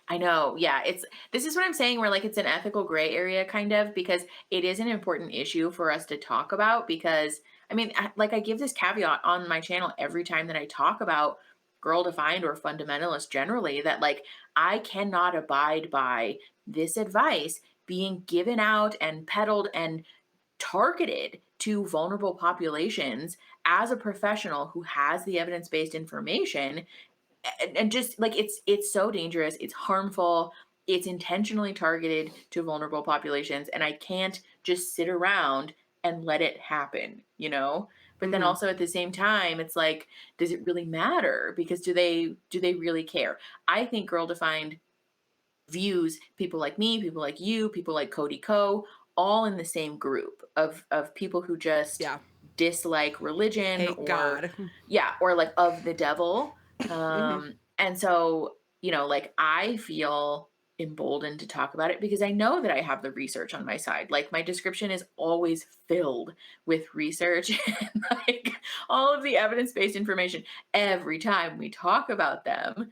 I know. Yeah. This is what I'm saying, where like it's an ethical gray area kind of, because it is an important issue for us to talk about, because I mean, I give this caveat on my channel every time that I talk about Girl Defined or fundamentalist generally, that like, I cannot abide by this advice being given out and peddled and targeted to vulnerable populations as a professional who has the evidence-based information. And just like, it's so dangerous, it's harmful, it's intentionally targeted to vulnerable populations, and I can't just sit around and let it happen, you know? But then also at the same time, it's like, does it really matter? Because do they really care? I think Girl Defined views people like me, people like you, people like Cody Co, all in the same group of people who just dislike religion,
hate God.
Or like of the devil. And so, you know, like I feel emboldened to talk about it because I know that I have the research on my side. Like my description is always filled with research and like all of the evidence-based information every time we talk about them,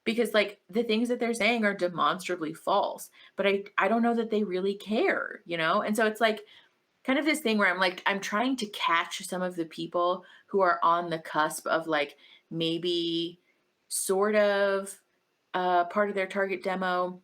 because like the things that they're saying are demonstrably false, but I don't know that they really care, you know? And so it's like kind of this thing where I'm like, I'm trying to catch some of the people who are on the cusp of like maybe sort of part of their target demo,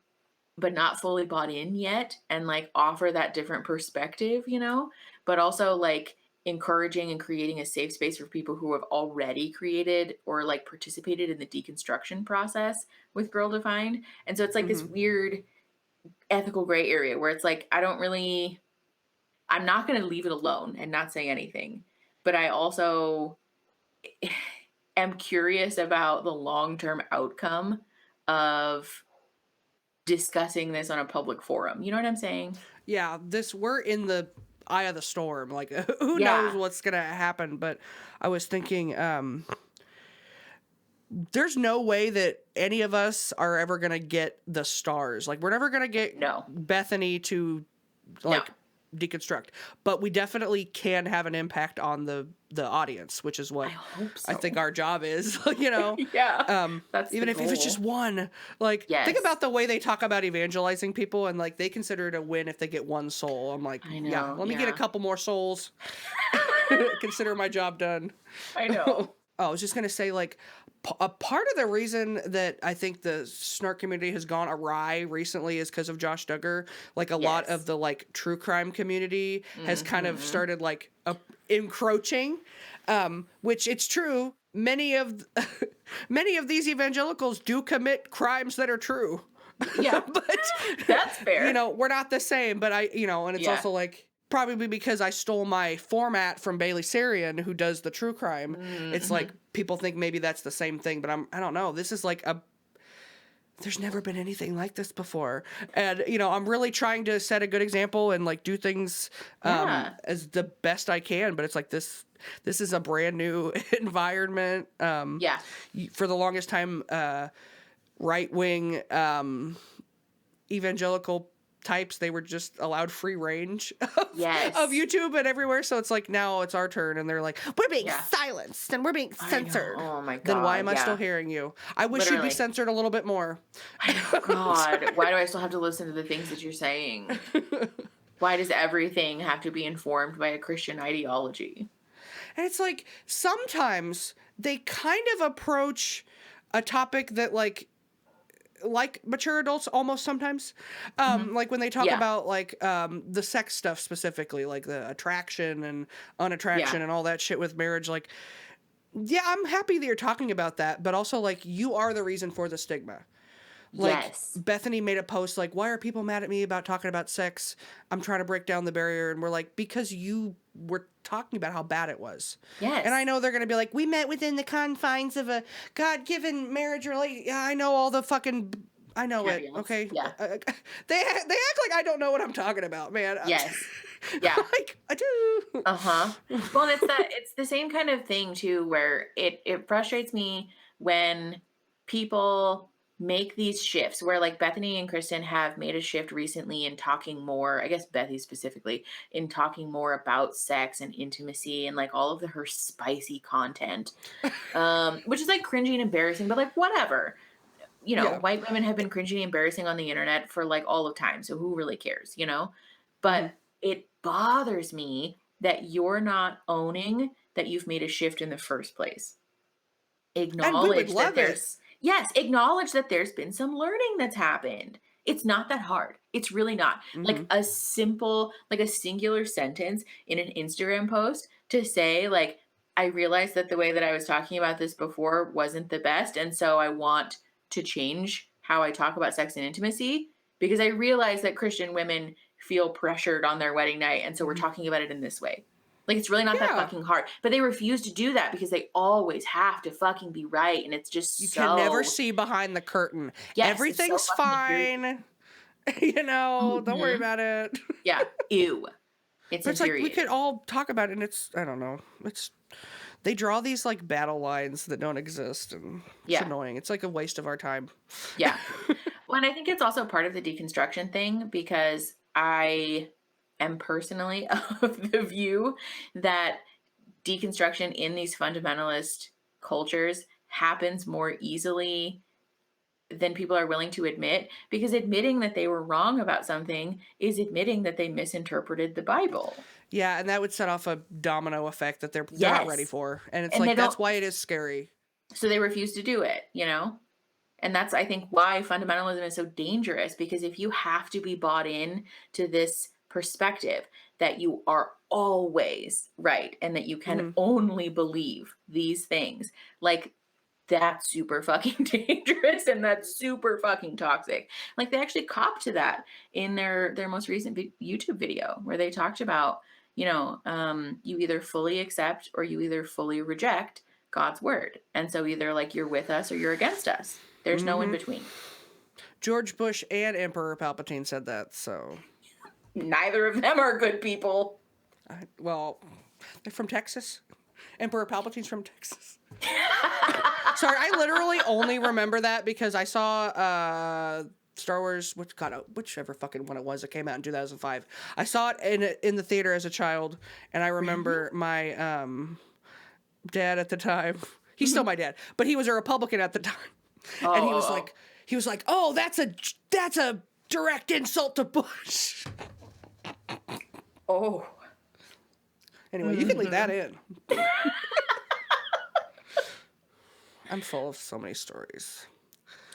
but not fully bought in yet, and like offer that different perspective, you know, but also like encouraging and creating a safe space for people who have already created or like participated in the deconstruction process with Girl Defined. And so it's like this weird ethical gray area where it's like, I'm not going to leave it alone and not say anything, but I also am curious about the long-term outcome of discussing this on a public forum. You know what I'm saying?
Yeah, we're in the eye of the storm. Like, who knows what's going to happen? But I was thinking, there's no way that any of us are ever going to get the stars. Like, we're never going to get Bethany to, like, deconstruct. But we definitely can have an impact on the audience, which is what
I hope so.
I think our job is, you know?
That's
even if it's just one. Like, think about the way they talk about evangelizing people, and, like, they consider it a win if they get one soul. I'm like, let me get a couple more souls. Consider my job done.
I know.
I was just going to say, like, a part of the reason that I think the snark community has gone awry recently is because of Josh Duggar. Like a lot of
Yes.
the like true crime community has kind of
Mhm.
started like encroaching, which it's true. Many of many of these evangelicals do commit crimes that are true.
Yeah.
But
That's fair.
we're not the same. But and it's
Yeah.
also like probably because I stole my format from Bailey Sarian, who does the true crime. It's like
Mhm.
people think maybe that's the same thing, but I don't know. This is like there's never been anything like this before. And I'm really trying to set a good example and like do things
Yeah.
as the best I can, but it's like this is a brand new environment.
Yeah.
For the longest time, right-wing evangelical types, they were just allowed free range of
Yes.
YouTube and everywhere. So it's like now it's our turn, and they're like, we're being
Yeah.
silenced and we're being
I know.
censored.
Oh my
Then why
God.
am I still
Yeah.
hearing you? I wish you'd be
Literally.
censored a little bit more.
I know. God. Why do I still have to listen to the things that you're saying? Why does everything have to be informed by a Christian ideology?
And it's like sometimes they kind of approach a topic that like mature adults almost sometimes,
Mhm.
like when they talk
Yeah.
about like the sex stuff specifically, like the attraction and unattraction
Yeah.
and all that shit with marriage. Like, yeah, I'm happy that you're talking about that, but also like you are the reason for the stigma. Like
Yes.
Bethany made a post like, why are people mad at me about talking about sex? I'm trying to break down the barrier. And we're like, because you were talking about how bad it was. And I
Yes.
know they're going to be like, we met within the confines of a God-given marriage relationship. Yeah, I know all the fucking, I know it.
Caveats.
Okay.
Yeah.
They act like I don't know what I'm talking about, man.
Yes. Yeah.
Like I do.
Uh-huh. Well, and it's the same kind of thing too, where it frustrates me when people make these shifts where like Bethany and Kristen have made a shift recently in talking more, I guess Bethy specifically, in talking more about sex and intimacy and like all of her spicy content. Which is like cringy and embarrassing, but like whatever.
Yeah.
White women have been cringy and embarrassing on the internet for like all of time. So who really cares? But
Hmm.
it bothers me that you're not owning that you've made a shift in the first place.
And we would
Acknowledge that
love it.
acknowledge that there's been some learning that's happened. It's not that hard. It's really not.
Hmm.
Like a simple, like a singular sentence in an Instagram post to say, like, I realized that the way that I was talking about this before wasn't the best. And so I want to change how I talk about sex and intimacy because I realize that Christian women feel pressured on their wedding night. And so we're
Hmm.
talking about it in this way. Like, it's really not that
Yeah.
fucking hard. But they refuse to do that because they always have to fucking be right. And it's just
You can never
so,
see behind the curtain.
yes, it's so
Everything's
fucking infuriating.
fine. Don't worry
Mhm.
about it.
Yeah. Ew. It's
But it's like we could
infuriating.
all talk about it, and I don't know. They draw these like battle lines that don't exist, and it's
Yeah.
annoying. It's like a waste of our time.
Yeah. Well, and I think it's also part of the deconstruction thing because I am personally of the view that deconstruction in these fundamentalist cultures happens more easily than people are willing to admit because admitting that they were wrong about something is admitting that they misinterpreted the Bible.
Yeah, and that would set off a domino effect that they're not ready
Yes.
for, and it's
And they
like
don't,
that's why it is scary.
so they refuse to do it. And that's, I think, why fundamentalism is so dangerous because if you have to be bought in to this perspective that you are always right and that you can
Hmm.
only believe these things, like that's super fucking dangerous and that's super fucking toxic. Like they actually copped to that in their most recent YouTube video where they talked about, you either fully accept or you either fully reject God's word. And so either like you're with us or you're against us. There's no in
Hmm.
between.
George Bush and Emperor Palpatine said that, so
Neither of them are good people.
well, they're from Texas. Emperor Palpatine's from Texas. Sorry, I literally only remember that because I saw Star Wars, whichever fucking one it was that came out in 2005. I saw it in the theater as a child, and I remember my dad at the time. He's still my dad, but he was a Republican at the time,
Oh,
and
oh,
he was like, "Oh, that's a direct insult to Bush."
oh.
Anyway, you can leave that in. I'm full of so many stories.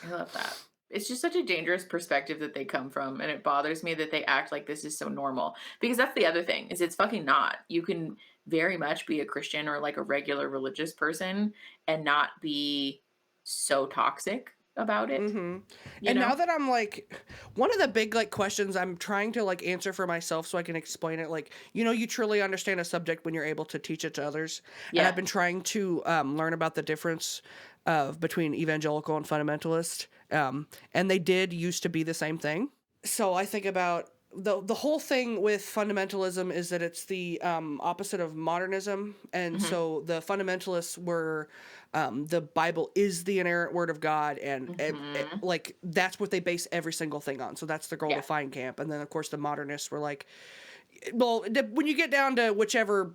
I love that. It's just such a dangerous perspective that they come from, and it bothers me that they act like this is so normal. Because that's the other thing, is it's fucking not. You can very much be a Christian or like a regular religious person and not be so toxic about it,
Hmm.
you
And now
know?
that I'm like, one of the big like questions I'm trying to like answer for myself so I can explain it, like, you truly understand a subject when you're able to teach it to others. And I've
Yeah.
been trying to learn about the difference of between evangelical and fundamentalist. And they did used to be the same thing. So I think about the whole thing with fundamentalism is that it's the opposite of modernism, and
Hmm.
so the fundamentalists were the Bible is the inerrant word of God, and
Hmm.
like that's what they base every single thing on. So that's the goal
Yeah.
to find camp, and then of course the modernists were like, well, when you get down to whichever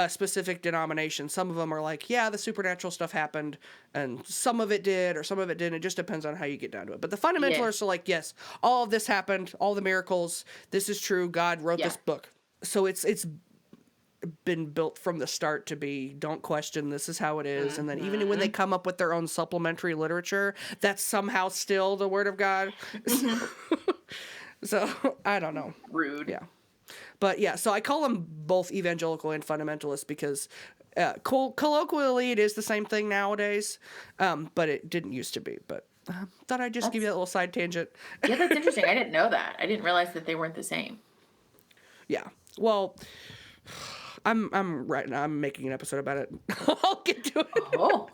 specific denomination, some of them are like, yeah, the supernatural stuff happened, and some of it did, or some of it didn't. It just depends on how you get down to it. But the
Yeah.
fundamentalists are like, yes, all of this happened, all the miracles, this is true. God wrote
Yeah.
this book, so it's been built from the start to be don't question, this is how it is. And then even when they
Hmm.
come up with their own supplementary literature, that's somehow still the word of God.
Hmm.
So I don't know.
Rude.
Yeah. But yeah, so I call them both evangelical and fundamentalist because colloquially it is the same thing nowadays, but it didn't used to be. But thought I'd just give you
That's
that little side tangent.
Yeah, that's interesting. I didn't know that. I didn't realize that they weren't the same.
Yeah. Well, I'm right now. I'm making an episode about it. I'll get to it.
Oh,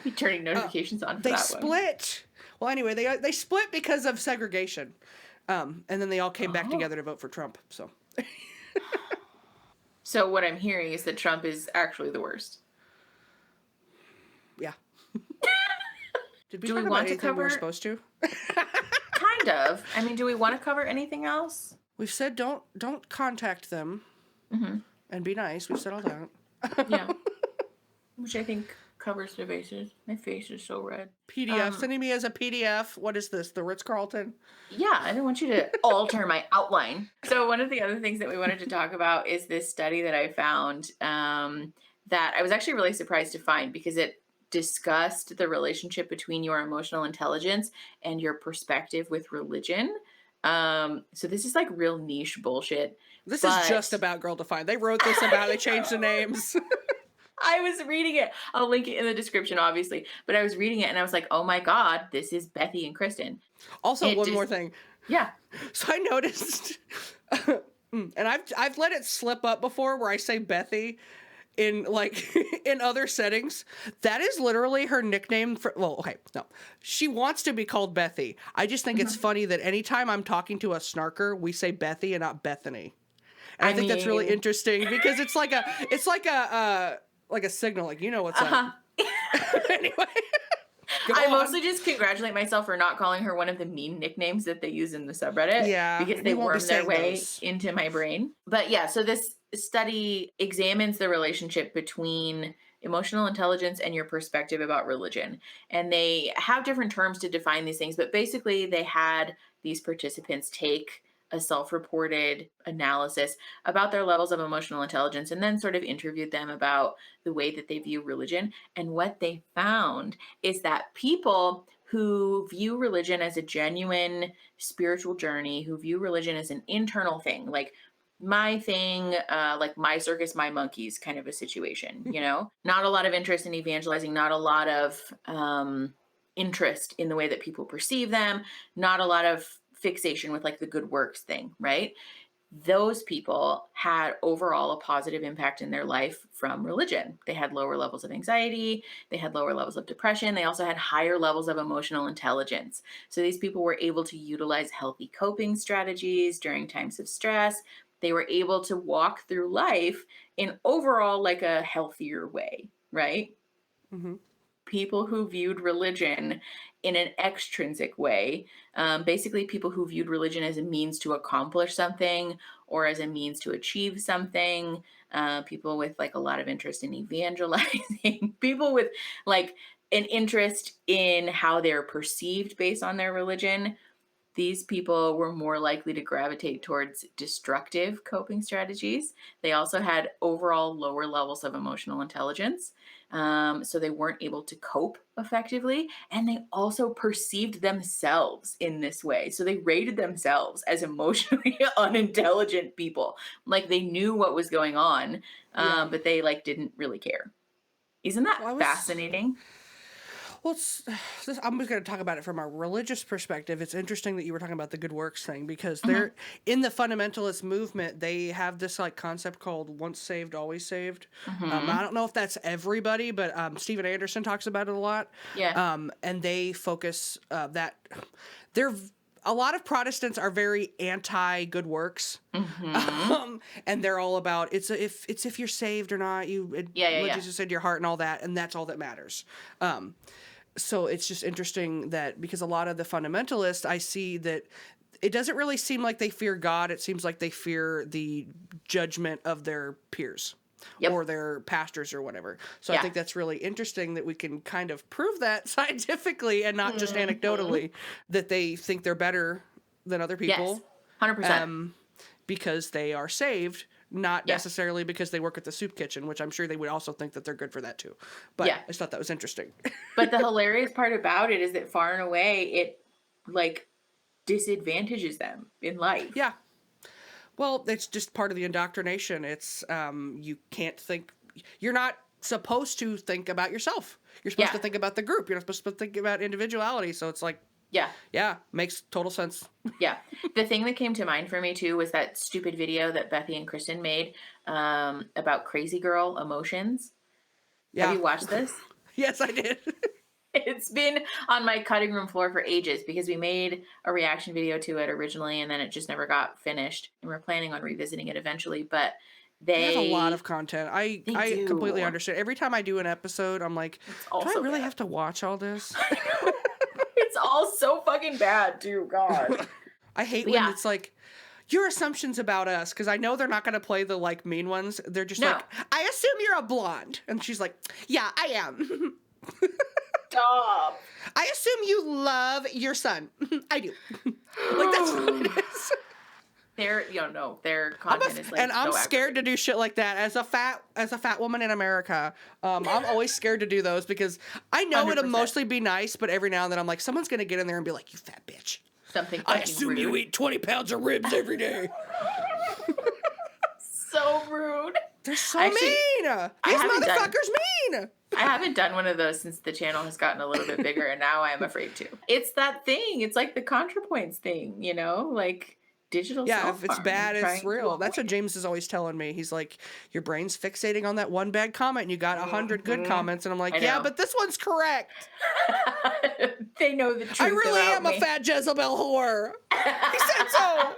be turning notifications on for
They
that one.
split. Well, anyway, they split because of segregation, and then they all came back
Oh.
together to vote for Trump. So
So what I'm hearing is that Trump is actually the worst.
yeah. Did we
Do we
talk about
want to
anything we were
cover
supposed to?
kind of? I mean, do we want to cover anything else?
We've said don't contact them
Hmm.
and be nice. We've said all that.
Yeah, which I think covers the bases. My face is so red.
PDF,
Um,
sending me as a PDF. What is this? The Ritz Carlton?
yeah, I don't want you to alter my outline. So one of the other things that we wanted to talk about is this study that I found that I was actually really surprised to find because it discussed the relationship between your emotional intelligence and your perspective with religion. So this is like real niche bullshit,
This is just
but
about Girl Defined. They wrote this about. They changed the names.
I was reading it. I'll link it in the description, obviously. But I was reading it and I was like, oh my God, this is Bethy and Kristen.
Also,
It
one more
just,
thing.
yeah.
So I noticed, and I've let it slip up before where I say Bethy in like in other settings. That is literally her nickname for. Well, okay, no, she wants to be called Bethy. I just think it's
Mhm.
funny that anytime I'm talking to a snarker, we say Bethy and not Bethany. And I
I
think that's really
mean,
interesting because it's like a signal, like you know what's up.
uh-huh.
Anyway, go
I
on.
mostly just congratulate myself for not calling her one of the mean nicknames that they use in the subreddit
Yeah,
because
we
they
won't be
worm their
saying
way
those.
into my brain. But yeah, so this study examines the relationship between emotional intelligence and your perspective about religion. And they have different terms to define these things, but basically they had these participants take a self-reported analysis about their levels of emotional intelligence and then sort of interviewed them about the way that they view religion. And what they found is that people who view religion as a genuine spiritual journey, who view religion as an internal thing, like my thing, like my circus, my monkeys kind of a situation, not a lot of interest in evangelizing, not a lot of interest in the way that people perceive them, not a lot of fixation with like the good works thing, right? Those people had overall a positive impact in their life from religion. They had lower levels of anxiety, they had lower levels of depression, they also had higher levels of emotional intelligence. So these people were able to utilize healthy coping strategies during times of stress. They were able to walk through life in overall like a healthier way, right?
Hmm.
People who viewed religion in an extrinsic way, basically people who viewed religion as a means to accomplish something or as a means to achieve something, people with like a lot of interest in evangelizing, people with like an interest in how they're perceived based on their religion. These people were more likely to gravitate towards destructive coping strategies. They also had overall lower levels of emotional intelligence. So they weren't able to cope effectively. And they also perceived themselves in this way. So they rated themselves as emotionally unintelligent people. Like they knew what was going on,
Yeah.
but they like didn't really care. Isn't that
Well,
fascinating?
Well, I'm just going to talk about it from a religious perspective. It's interesting that you were talking about the good works thing because
Mhm.
they're in the fundamentalist movement. They have this like concept called once saved, always saved. I
Mhm.
don't know if that's everybody, but Stephen Anderson talks about it a lot.
Yeah.
And they focus that they're a lot of Protestants are very anti good works.
Mhm.
And they're all about if you're saved or not,
Yeah, yeah,
let
yeah.
Jesus into your heart and all that, and that's all that matters. So it's just interesting that because a lot of the fundamentalists, I see that it doesn't really seem like they fear God. It seems like they fear the judgment of their peers
Yep.
or their pastors or whatever. So I
Yeah.
think that's really interesting that we can kind of prove that scientifically and not just
Mhm.
anecdotally that they think they're better than other
Yes.
people
100%.
because they are saved, not
Yeah.
necessarily because they work at the soup kitchen, which I'm sure they would also think that they're good for that too. But
Yeah.
I just thought that was interesting.
But the hilarious part about it is that far and away it like disadvantages them in life.
Yeah. Well, it's just part of the indoctrination. It's you can't think. You're not supposed to think about yourself. You're supposed
Yeah.
to think about the group. You're not supposed to think about individuality. So it's like,
Yeah.
yeah, makes total sense.
Yeah. The thing that came to mind for me too was that stupid video that Bethy and Kristen made about Crazy Girl emotions. Have
Yeah.
you watched this?
Yes, I did.
It's been on my cutting room floor for ages because we made a reaction video to it originally and then it just never got finished. And we're planning on revisiting it eventually. But
They have a lot of
they
content. I
they
I completely
do.
understand. Every time I do an episode, I'm like,
It's
do I
also
really
bad.
have to watch all this?
I know. It's all so fucking bad too, God.
I hate
But
when
yeah,
it's like your assumptions about us because I know they're not going to play the like mean ones. They're just
no.
like, I assume you're a blonde, and she's like, yeah, I am.
Stop.
I assume you love your son. I do. Like that's what it is.
Their content is like
And I'm
so
scared to
aggravating.
do shit like that as a fat woman in America. I'm always scared to do those because I know it'll
100%.
mostly be nice, but every now and then I'm like, someone's gonna get in there and be like, you fat bitch.
Something
I
fucking
assume you
rude.
eat 20 pounds of ribs every day.
So rude.
They're so
Actually,
mean.
I
These
haven't done
motherfuckers mean.
I haven't done one of those since the channel has gotten a little bit bigger, and now I am afraid to. It's that thing. It's like the ContraPoints thing, like digital
Yeah, if
self
it's
harm and
bad, it's
trying to
real. That's
avoid
what James is always telling me. He's like, your brain's fixating on that one bad comment and you got 100 good
it.
comments. And I'm like,
I
yeah,
know.
but this one's correct.
They know the
I
truth
really
about
am a
me.
fat Jezebel whore. He said so.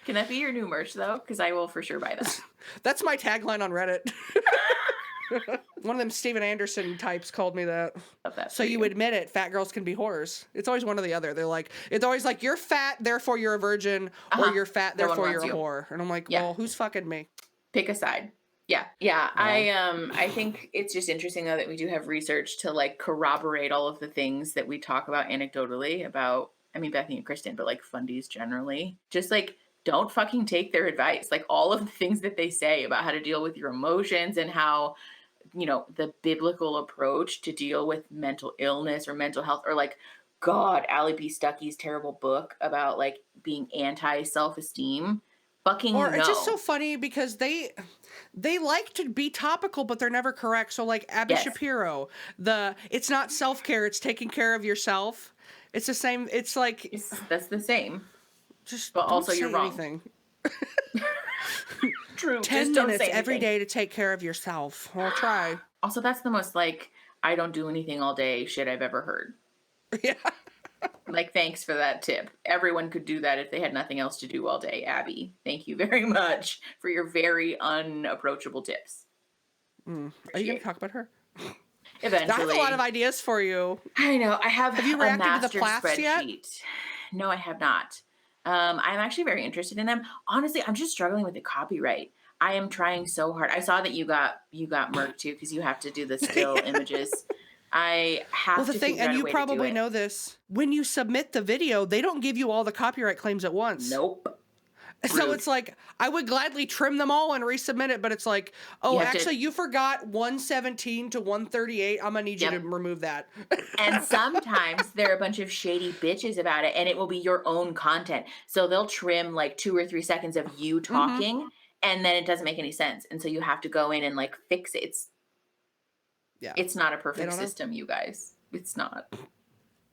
Can that be your new merch though? Because I will for sure buy that.
That's my tagline on Reddit. One of them Steven Anderson types called me that.
Love that
So
for
you admit it, fat girls can be whores. It's always one or the other. It's always like, you're fat, therefore you're a virgin, or you're fat,
No one
therefore you're
wants
a
you.
whore. And I'm like,
Yeah.
well, who's fucking me?
Pick a side. Yeah. Yeah.
Well,
I think it's just interesting though that we do have research to like corroborate all of the things that we talk about anecdotally about, I mean, Bethany and Kristen, but like fundies generally. Just like don't fucking take their advice. Like all of the things that they say about how to deal with your emotions and how, the biblical approach to deal with mental illness or mental health, or like, God, Allie B. Stuckey's terrible book about like being anti self-esteem.
or
Fucking
it's just so
no.
funny because they like to be topical, but they're never correct. So like Abby
Yes.
Shapiro, it's not self-care, it's taking care of yourself. It's the same. It's like,
That's the same.
just
But
don't
also
say
you're wrong.
anything.
True.
10
Just don't
minutes
say
every
anything.
day to take care of yourself. I'll try.
Also, that's the most like, I don't do anything all day shit I've ever heard.
Yeah.
Like, thanks for that tip. Everyone could do that if they had nothing else to do all day. Abby, thank you very much for your very unapproachable tips.
Are you going
Appreciate
to talk about her?
Eventually.
I have a lot of ideas for you.
I know. I have
you
a
reacted to the
master
plaths yet?
spreadsheet. No, I have not. I'm actually very interested in them. Honestly, I'm just struggling with the copyright. I am trying so hard. I saw that you got murked too because you have to do the still images. I have
Well, the
to
thing,
figure out
and
a
you
way to do
probably
it.
know this, when you submit the video, they don't give you all the copyright claims at once.
Nope.
So
Rude.
it's like, I would gladly trim them all and resubmit it, but it's like, oh, actually, you forgot 117 to 138. I'm going to need you to
Yep.
remove that.
And sometimes they're a bunch of shady bitches about it, and it will be your own content. So they'll trim like 2 or 3 seconds of you talking, and then it doesn't make any sense. And so you have to go in and like fix it. It's not a perfect system, you guys. It's not.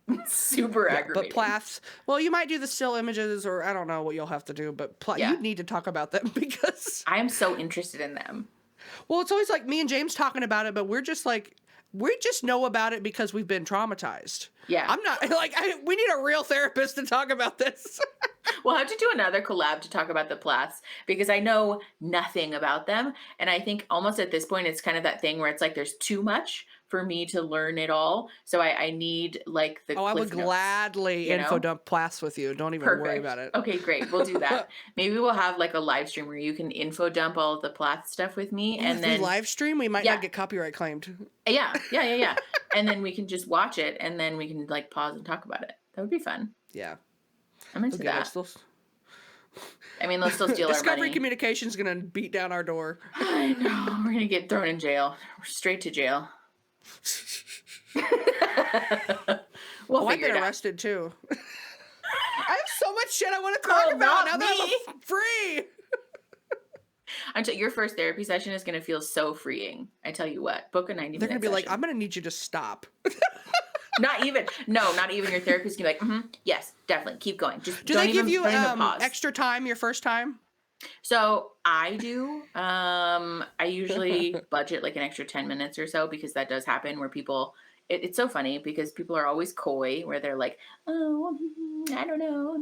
It's super aggravating.
But Plaths, well, you might do the still images, or I don't know what you'll have to do, but you need to talk about them because
I am so interested in them.
Well, it's always like me and James talking about it, but we're just like, we just know about it because we've been traumatized.
Yeah.
I'm not like, we need a real therapist to talk about this.
We'll have to do another collab to talk about the Plaths because I know nothing about them. And I think almost at this point, it's kind of that thing where it's like there's too much for me to learn it all. So I need like the
I would
notes,
gladly info dump Plaths with you. Don't even worry about it.
Okay, great. We'll do that. Maybe we'll have like a live stream where you can info dump all of the Plath stuff with me. And then
we live stream, we might not get copyright claimed.
Yeah. And then we can just watch it and then we can like pause and talk about it. That would be fun.
Yeah.
I'm into that. I mean, they'll still steal our money.
Discovery Communications going to beat down our door.
I know. We're going to get thrown in jail. We're straight to jail.
I've been arrested too. I have so much shit I want to talk about now that I'm free.
Until your first therapy session is going to feel so freeing. I tell you what, book a 90-minute.
They're going to be like, I'm going to need you to stop.
Not even your therapist can be like, yes, definitely, keep going. Just
do they give you extra time your first time?
So I do. I usually budget like an extra 10 minutes or so because that does happen where people. It's so funny because people are always coy where they're like, oh, I don't know,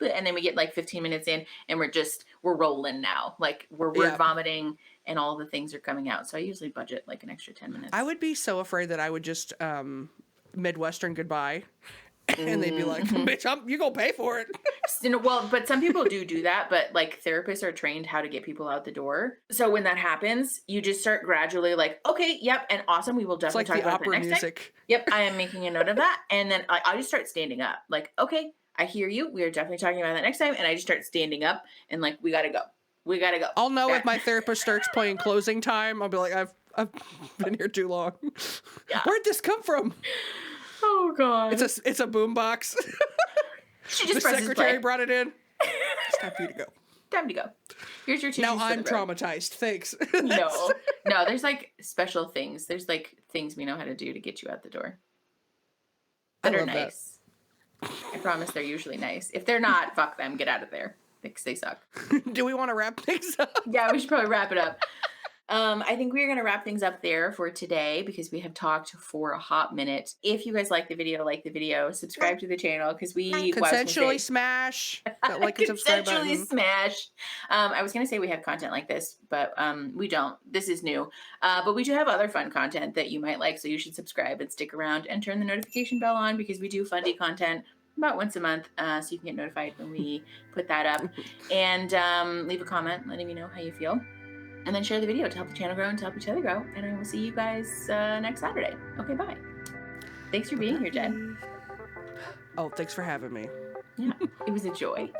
and then we get like 15 minutes in and we're rolling now, like we're word vomiting and all the things are coming out. So I usually budget like an extra 10 minutes.
I would be so afraid that I would just Midwestern goodbye. And they'd be like, bitch, you gonna pay for it.
Well, but some people do that, but like therapists are trained how to get people out the door. So when that happens, you just start gradually like, okay, yep, and awesome. We will definitely talk about it next time. Yep, I am making a note of that. And then I just start standing up like, okay, I hear you. We are definitely talking about that next time. And I just start standing up and like, we gotta go.
I'll know if my therapist starts playing closing time. I'll be like, I've been here too long. Yeah. Where'd this come from?
Oh God!
It's a boombox.
She just
the secretary brought it in. It's time for you to go.
Time to go. Here's your tissues.
Now I'm traumatized. Thanks.
No. There's like special things. There's like things we know how to do to get you out the door. That are nice. I promise they're usually nice. If they're not, fuck them. Get out of there. Because they suck.
Do we want to wrap things up?
Yeah, we should probably wrap it up. I think we're going to wrap things up there for today because we have talked for a hot minute. If you guys like the video, subscribe to the channel because we
consensually smash that like and subscribe button.
Consensually smash. I was going to say we have content like this, but we don't. This is new. But we do have other fun content that you might like, so you should subscribe and stick around and turn the notification bell on because we do Fundie content about once a month, so you can get notified when we put that up. And leave a comment letting me know how you feel. And then share the video to help the channel grow and to help each other grow. And I will see you guys next Saturday. Okay, bye. Thanks for being here, Jed.
Oh, thanks for having me.
Yeah, it was a joy.